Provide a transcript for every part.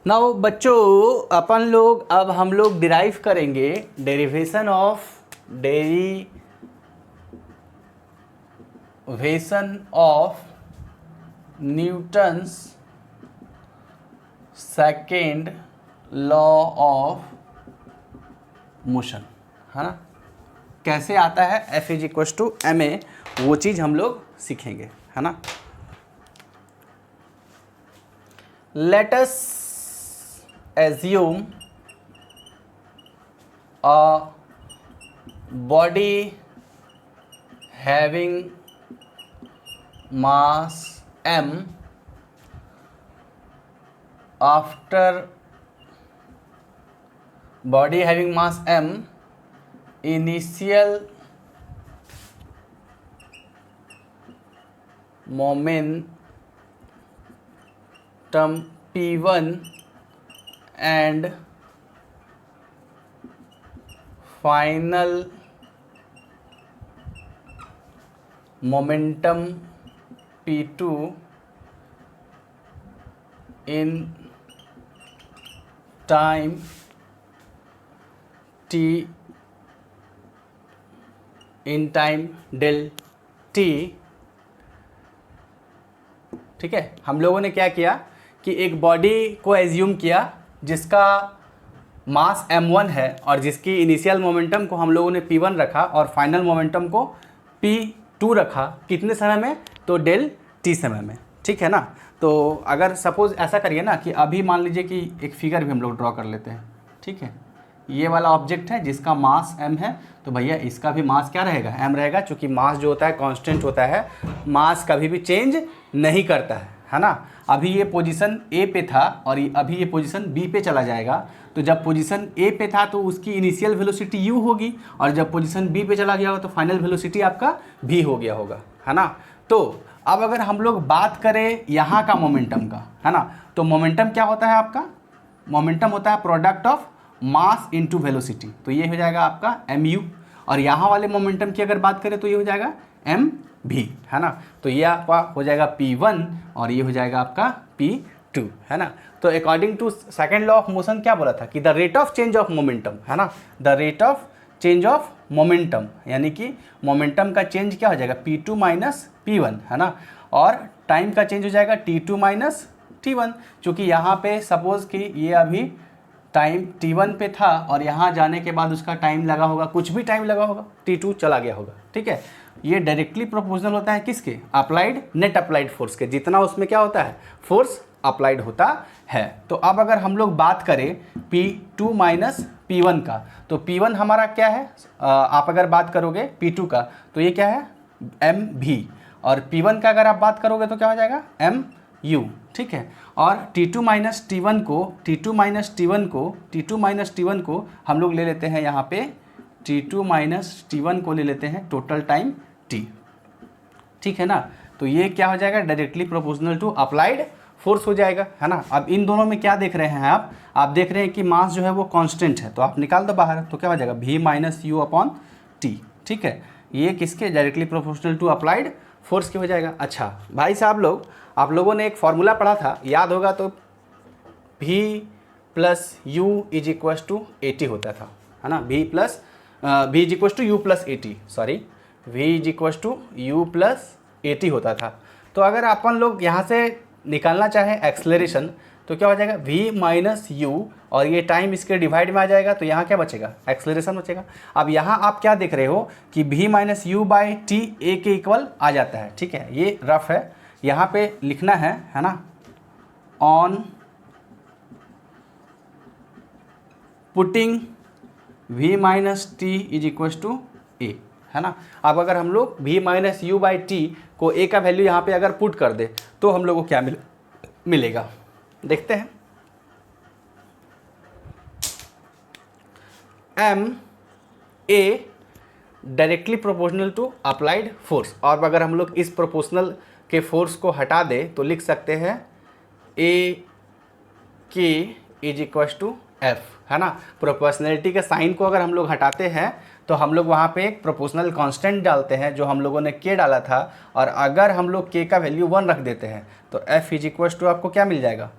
Now बच्चों अपन लोग अब हम लोग डिराइव करेंगे derivation of Newton's second law of motion, है ना। कैसे आता है F=ma, वो चीज़ हम लोग सीखेंगे, है ना। Let us assume a body having mass m after body having mass m initial momentum p1 and final momentum p2 in time del t। ठीक है, हम लोगों ने क्या किया कि एक बॉडी को एज्यूम किया जिसका मास m1 है और जिसकी इनिशियल मोमेंटम को हम लोगों ने p1 रखा और फाइनल मोमेंटम को p2 रखा। कितने समय में? तो डेल t समय में, ठीक है ना। तो अगर सपोज ऐसा करिए ना कि अभी मान लीजिए कि एक फिगर भी हम लोग ड्रॉ कर लेते हैं, ठीक है। ये वाला ऑब्जेक्ट है जिसका मास m है, तो भैया इसका भी मास क्या रहेगा? m रहेगा, क्योंकि मास जो होता है कांस्टेंट होता है, मास कभी भी चेंज नहीं करता है ना। अभी ये पोजीशन A पे था और अभी ये पोजीशन B पे चला जाएगा, तो जब पोजीशन A पे था तो उसकी इनिशियल वेलोसिटी u होगी और जब पोजीशन B पे चला गया होगा तो फाइनल वेलोसिटी आपका v हो गया होगा, है ना। तो अब अगर हम लोग बात करें यहाँ का मोमेंटम का, है ना, तो मोमेंटम क्या होता है आपका? मोमेंटम होता है product of mass into velocity, तो ये हो जाएगा आपका mu। और यहाँ वाले मोमेंटम की अगर बात करें तो ये हो जाएगा mv, है ना। तो ये आपका हो जाएगा p1 और ये हो जाएगा आपका p2, है ना। तो according to second law of motion क्या बोला था कि the rate of change of momentum, है ना, the rate of change of momentum, यानी कि मोमेंटम का चेंज क्या हो जाएगा? p2 माइनस p1, है ना। और टाइम का चेंज हो जाएगा t2 माइनस t1, चूँकि यहाँ पे सपोज कि ये अभी टाइम t1 पे था और यहाँ जाने के बाद उसका टाइम लगा होगा, कुछ भी टाइम लगा होगा, t2 चला गया होगा, ठीक है। ये डायरेक्टली प्रोपोर्शनल होता है किसके? अप्लाइड, नेट अप्लाइड फोर्स के, जितना उसमें क्या होता है? फोर्स अप्लाइड होता है। तो अब अगर हम लोग बात करें p2 माइनस p1 का, तो p1 हमारा क्या है? आप अगर बात करोगे p2 का तो ये क्या है? mv। और p1 का अगर आप बात करोगे तो क्या हो जाएगा? mu, ठीक है। और t2 माइनस t1 को हम लोग ले लेते हैं यहाँ पे t2 माइनस t1 को ले लेते हैं टोटल टाइम t, ठीक है ना। तो ये क्या हो जाएगा? Directly proportional to applied force हो जाएगा, है ना। अब इन दोनों में क्या देख रहे हैं आप देख रहे हैं कि मास जो है वो कांस्टेंट है, तो आप निकाल दो बाहर, तो क्या हो जाएगा? v minus u upon t, ठीक है। ये किसके? Directly proportional to applied force के हो जाएगा। अच्छा भाई साहब आप लोगों ने एक फॉर्मूला पढ़ा था, याद होगा, तो v plus u is equals to a t होता था, है ना। v is equals to u plus a t, sorry, v is equals to u plus a t होता था। तो अगर अपन लोग यहाँ से निकालना चाहें एक्सलेरेशन, तो क्या हो जाएगा? v माइनस यू और ये टाइम इसके डिवाइड में आ जाएगा, तो यहाँ क्या बचेगा? एक्सलेरेशन बचेगा। अब यहाँ आप क्या देख रहे हो कि v minus U by T A के इक्वल आ जाता है, ठीक है। ये रफ है, यहाँ पे लिखना है ना, on putting v minus T is equal to A, है ना। अब अगर हम लोग v minus U by T को a का वैल्यू यहाँ पे अगर पुट कर दे तो हम लोग को क्या मिलेगा? देखते हैं। m a directly proportional to applied force, और अगर हम लोग इस प्रोपोर्शनल के फोर्स को हटा दे तो लिख सकते हैं a k is equal to f, है ना। प्रोपोर्शनलिटी के साइन को अगर हम लोग हटाते हैं तो हम लोग वहाँ पे एक प्रोपोर्शनल कांस्टेंट डालते हैं जो हम लोगों ने k डाला था, और अगर हम लोग k का वैल्यू 1 रख देते हैं तो f इज इक्वल टू आपको क्या मिल जाएगा?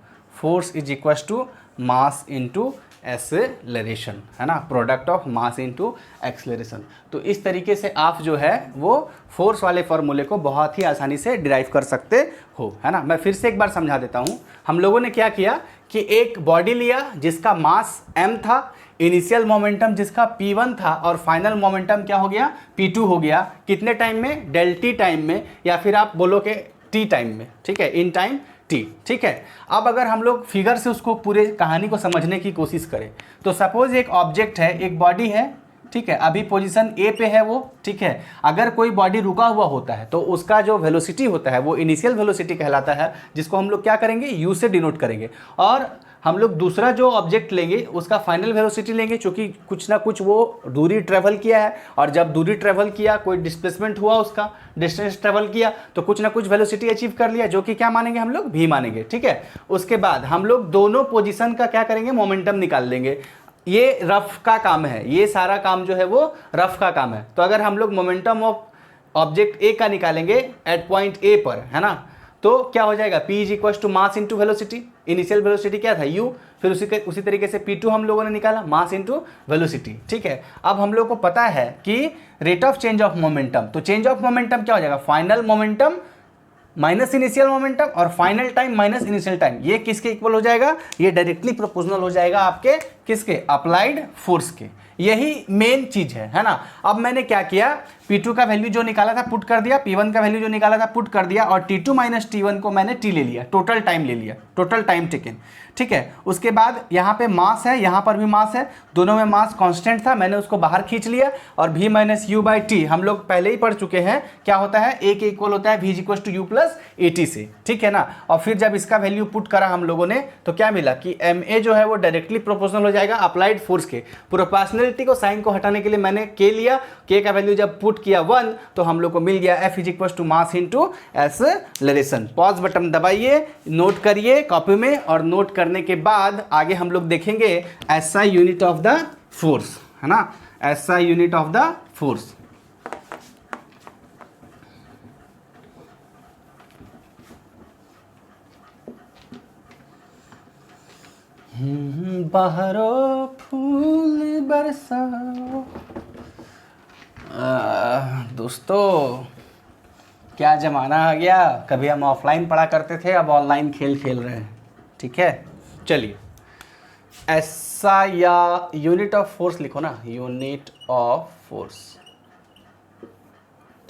Force is equal to mass into acceleration, है ना, product of mass into acceleration. तो इस तरीके से आप जो है वो फोर्स वाले फॉर्मूले को बहुत ही आसानी से डिराइव कर सकते हो, है ना। मैं फिर से एक बार समझा देता हूँ। हम लोगों ने क्या किया कि एक बॉडी लिया जिसका मास m था, इनिशियल मोमेंटम जिसका p1 था और फाइनल मोमेंटम क्या हो गया, p2 हो गया। कितने टाइम में, डेल टी टाइम में, या फिर आप बोलो कि t टाइम में, ठीक है, इन टाइम t, ठीक है। अब अगर हम लोग फिगर से उसको पूरे कहानी को समझने की कोशिश करें तो सपोज एक ऑब्जेक्ट है, एक बॉडी है, ठीक है, अभी पोजीशन ए पे है वो, ठीक है। अगर कोई बॉडी रुका हुआ होता है तो उसका जो वेलोसिटी होता है वो इनिशियल वेलोसिटी कहलाता है, जिसको हम लोग क्या करेंगे, u से डिनोट करेंगे। और हम लोग दूसरा जो ऑब्जेक्ट लेंगे उसका फाइनल वेलोसिटी लेंगे, क्योंकि कुछ ना कुछ वो दूरी ट्रेवल किया है, और जब दूरी ट्रेवल किया, कोई डिस्प्लेसमेंट हुआ, उसका डिस्टेंस ट्रेवल किया, तो कुछ ना कुछ वेलोसिटी अचीव कर लिया, जो कि क्या मानेंगे हम लोग, v मानेंगे, ठीक है। उसके बाद हम लोग दोनों पोजीशन का क्या करेंगे, मोमेंटम निकाल लेंगे। ये रफ का काम है, ये सारा काम जो है वो रफ का काम है। तो अगर हम लोग मोमेंटम ऑफ ऑब्जेक्ट ए का निकालेंगे एट पॉइंट ए पर, है ना, तो क्या हो जाएगा, p is equal to mass into velocity. Initial velocity क्या था, u, फिर उसी तरीके से p2 हम लोगों ने निकाला, मास इंटू वेलोसिटी, ठीक है। अब हम लोग को पता है कि rate of change of momentum, तो चेंज ऑफ मोमेंटम क्या हो जाएगा, final momentum minus initial momentum और final time minus initial time. ये किसके इक्वल हो जाएगा, ये डायरेक्टली प्रोपोर्शनल हो जाएगा आपके किसके, अप्लाइड फोर्स के। यही मेन चीज है ना। अब मैंने क्या किया, P2 का वैल्यू जो निकाला था पुट कर दिया, P1 का वैल्यू जो निकाला था पुट कर दिया, और T2 माइनस T1 को मैंने T ले लिया, टोटल टाइम ले लिया, टोटल टाइम टेकन, ठीक है। उसके बाद यहाँ पे मास है, यहाँ पर भी मास है, दोनों में मास कांस्टेंट था, मैंने उसको बाहर खींच लिया। और v minus U by T हम लोग पहले ही पढ़ चुके हैं, क्या होता है, a के इक्वल होता है v equal to u plus AT से, ठीक है ना। और फिर जब इसका वैल्यू पुट करा हम लोगों ने तो क्या मिला कि ma जो है वो डायरेक्टली प्रोपोर्शनल हो जाएगा अप्लाइड फोर्स के। प्रोपोर्शनलिटी को साइन को हटाने के लिए मैंने k लिया, k का वैल्यू जब पुट किया 1 तो हम लोग को मिल गया f equal to mass into acceleration. Pause button दबाइए, नोट करिए कॉपी में, और नोट करने के बाद आगे हम लोग देखेंगे SI unit of the force, है ना, SI unit of the force. बहरो फूल बरसाओ। दोस्तों क्या ज़माना आ गया, कभी हम ऑफलाइन पढ़ा करते थे, अब ऑनलाइन खेल खेल रहे हैं, ठीक है। चलिए ऐसा, या यूनिट ऑफ फोर्स लिखो ना, यूनिट ऑफ फोर्स,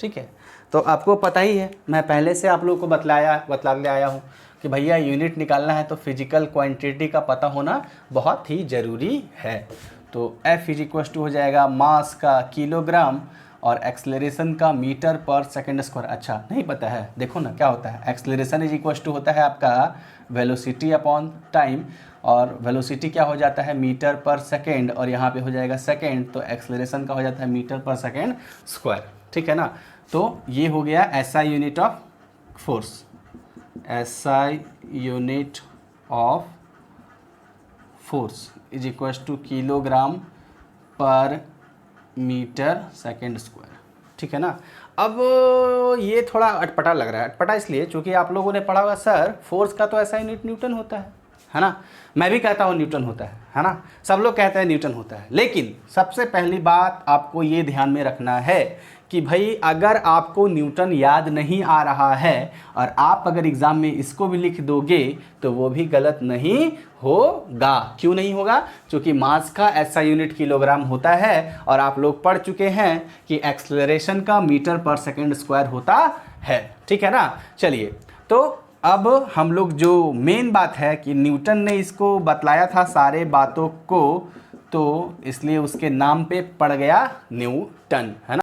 ठीक है। तो आपको पता ही है, मैं पहले से आप लोगों को बतलाते आया हूँ कि भैया यूनिट निकालना है तो फिजिकल क्वांटिटी का पता होना बहुत ही ज़रूरी है। तो F इज इक्वल टू हो जाएगा मास का किलोग्राम और एक्सेलरेशन का मीटर पर सेकंड स्क्वायर। अच्छा नहीं पता है, देखो ना क्या होता है, एक्सेलरेशन इज इक्वल टू होता है आपका वेलोसिटी अपॉन टाइम, और वेलोसिटी क्या हो जाता है, मीटर पर सेकेंड, और यहाँ पे हो जाएगा सेकेंड, तो एक्सेलरेशन का हो जाता है मीटर पर सेकेंड स्क्वायर, ठीक है ना। तो ये हो गया SI unit of force, SI unit of force is equal to kilogram per metre second square, ठीक है ना। अब ये थोड़ा अटपटा लग रहा है, अटपटा इसलिए क्योंकि आप लोगों ने पढ़ा होगा सर फोर्स का तो ऐसा यूनिट न्यूटन होता है ना। मैं भी कहता हूँ न्यूटन होता है ना, सब लोग कहते हैं न्यूटन होता है। लेकिन सबसे पहली बात आपको ये ध्यान में रखना है कि भाई अगर आपको न्यूटन याद नहीं आ रहा है और आप अगर एग्ज़ाम में इसको भी लिख दोगे तो वो भी गलत नहीं होगा। क्यों नहीं होगा, क्योंकि मास का SI यूनिट किलोग्राम होता है, और आप लोग पढ़ चुके हैं कि एक्सेलरेशन का मीटर पर सेकेंड स्क्वायर होता है, ठीक है ना। चलिए, तो अब हम लोग जो मेन बात है कि न्यूटन ने इसको बतलाया था सारे बातों को, तो इसलिए उसके नाम पे पड़ गया न्यूटन, है ना।